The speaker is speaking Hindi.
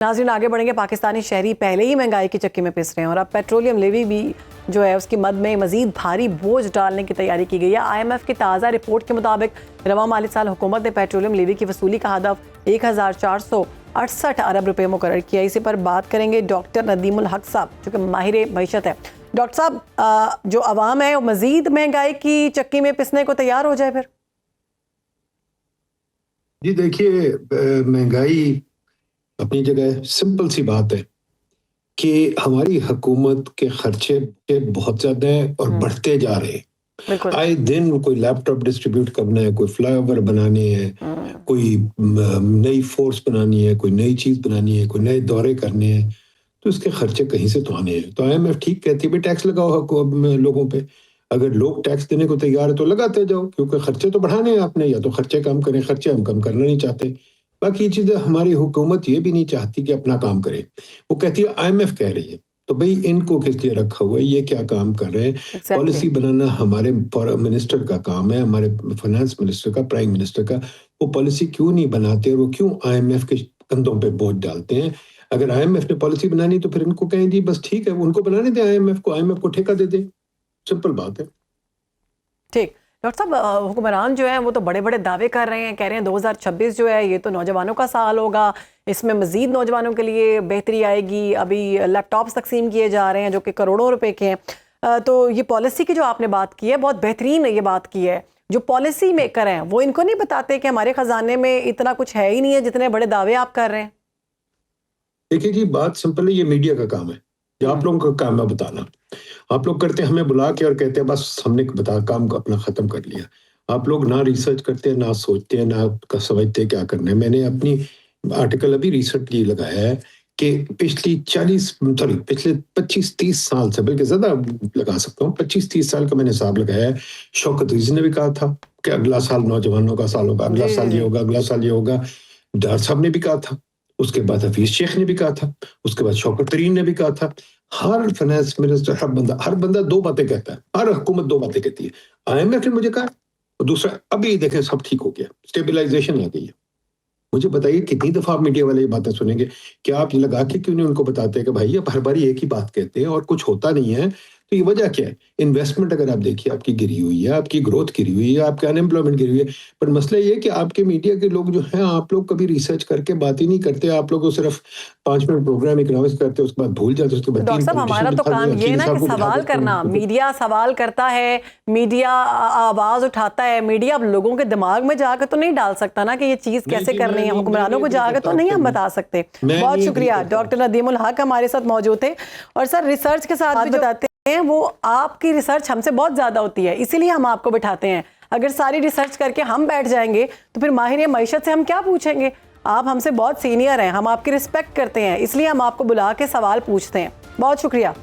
नाज़रीन आगे बढ़ेंगे। पाकिस्तानी शहरी पहले ही महंगाई की चक्की में पिस रहे हैं और अब पेट्रोलियम लेवी भी जो है उसकी मद में मजीद भारी बोझ डालने की तैयारी की गई है। IMF की ताज़ा रिपोर्ट के मुताबिक रवा माली साल हुकूमत ने पेट्रोलियम लेवी की वसूली का हदफ 1468 अरब रुपये मुकर्रर किया। इसी पर बात करेंगे डॉक्टर नदीमुल हक साहब जो कि माहिर मईशत है। डॉक्टर साहब, जो अवाम है वो मजीद महंगाई की चक्की में पिसने को तैयार हो जाए फिर? जी देखिए, महंगाई अपनी जगह सिंपल सी बात है कि हमारी हुकूमत के खर्चे बहुत ज्यादा हैं और बढ़ते जा रहे हैं। आए दिन कोई लैपटॉप डिस्ट्रीब्यूट करना है, कोई फ्लाईओवर बनाने हैं, कोई नई फोर्स बनानी है, कोई नई चीज बनानी है, कोई नए दौरे करने हैं, तो इसके खर्चे कहीं से तो आने हैं। तो IMF ठीक कहती है, टैक्स लगाओ लोगों पे। अगर लोग टैक्स देने को तैयार है तो लगाते जाओ, क्योंकि खर्चे तो बढ़ाने हैं आपने। या तो खर्चे कम करें, खर्चे हम कम करना नहीं चाहते। बाकी ये चीजें हमारी हुकूमत ये भी नहीं चाहती कि अपना काम करे। वो कहती है IMF कह रही है, तो भाई इनको किस लिए रखा हुआ है, ये क्या काम कर रहे हैं? पॉलिसी बनाना हमारे मिनिस्टर का काम है, हमारे फाइनेंस मिनिस्टर का, प्राइम मिनिस्टर का। वो पॉलिसी क्यों नहीं बनाते और वो क्यों IMF के कंधों पे बोझ डालते हैं? अगर IMF ने पॉलिसी बनानी तो फिर इनको कहें जी बस ठीक है, उनको बनाने दें, IMF को ठेका दे दें। सिंपल बात है। ठीक। डॉक्टर साहब, हुक्मरान जो है वो तो बड़े बड़े दावे कर रहे हैं, कह रहे हैं 2026 जो है ये तो नौजवानों का साल होगा, इसमें मजीद नौजवानों के लिए बेहतरी आएगी। अभी लैपटॉप्स तकसीम किए जा रहे हैं जो कि करोड़ों रुपए के हैं। तो ये पॉलिसी की जो आपने बात की है बहुत बेहतरीन ये बात की है। जो पॉलिसी मेकर हैं वो इनको नहीं बताते कि हमारे खजाने में इतना कुछ है ही नहीं है जितने बड़े दावे आप कर रहे हैं? देखिए जी, बात सिंपल है, ये मीडिया का काम है, ये आप लोगों का काम है बताना। आप लोग करते हैं हमें बुला के और कहते हैं बस हमने काम अपना खत्म कर लिया। आप लोग ना रिसर्च करते हैं, ना सोचते हैं, ना समझते क्या करना है। मैंने अपनी आर्टिकल अभी रिसेंटली लगाया है कि पिछले 25-30 साल से, बल्कि ज्यादा लगा सकता हूँ, 25-30 साल का मैंने हिसाब लगाया है। शौकत रिजवी ने भी कहा था कि अगला साल नौजवानों का साल होगा, अगला साल ये होगा, अगला साल ये होगा। डार साहब ने भी कहा था, उसके बाद हफीज शेख ने भी कहा था, उसके बाद शौकत तरीन ने भी कहा था। हर फाइनेंस मिनिस्टर, हर बंदा दो बातें कहता है, हर हुकूमत दो बातें कहती है। IMF ने मुझे कहा, और दूसरा अभी देखें सब ठीक हो गया, स्टेबलाइजेशन आ गई है। मुझे बताइए कितनी दफा आप मीडिया वाले ये बातें सुनेंगे? क्या आप लगा के क्यों नहीं उनको बताते कि भाई अब हर बार एक ही बात कहते हैं और कुछ होता नहीं है? तो ये वजह क्या है? इन्वेस्टमेंट अगर आप देखिए आपकी गिरी हुई है, आपकी ग्रोथ गिरी हुई है, आपकी अनएम्प्लॉयमेंट गिरी हुई है। पर मसला ये है कि आपके मीडिया के लोग जो हैं, आप लोग कभी रिसर्च करके बात ही नहीं करते। आप लोग सिर्फ 5 मिनट प्रोग्राम इकोनॉमिक्स करते हैं, उसके बाद भूल जाते हैं। उसके बाद डॉक्टर साहब, हमारा तो काम ये है ना कि सवाल करना। मीडिया सवाल करता है, मीडिया आवाज उठाता है, मीडिया अब लोगों के दिमाग में जाकर तो नहीं डाल सकता ना कि ये चीज कैसे करनी है। हुक्मरानों को जाकर तो नहीं हम बता सकते। बहुत शुक्रिया। डॉक्टर नदीमुल हक हमारे साथ मौजूद थे। और सर, रिसर्च के साथ भी बताते हैं, वो आपकी रिसर्च हमसे बहुत ज्यादा होती है, इसीलिए हम आपको बिठाते हैं। अगर सारी रिसर्च करके हम बैठ जाएंगे तो फिर माहिर मईशत से हम क्या पूछेंगे? आप हमसे बहुत सीनियर हैं, हम आपकी रिस्पेक्ट करते हैं, इसलिए हम आपको बुला के सवाल पूछते हैं। बहुत शुक्रिया।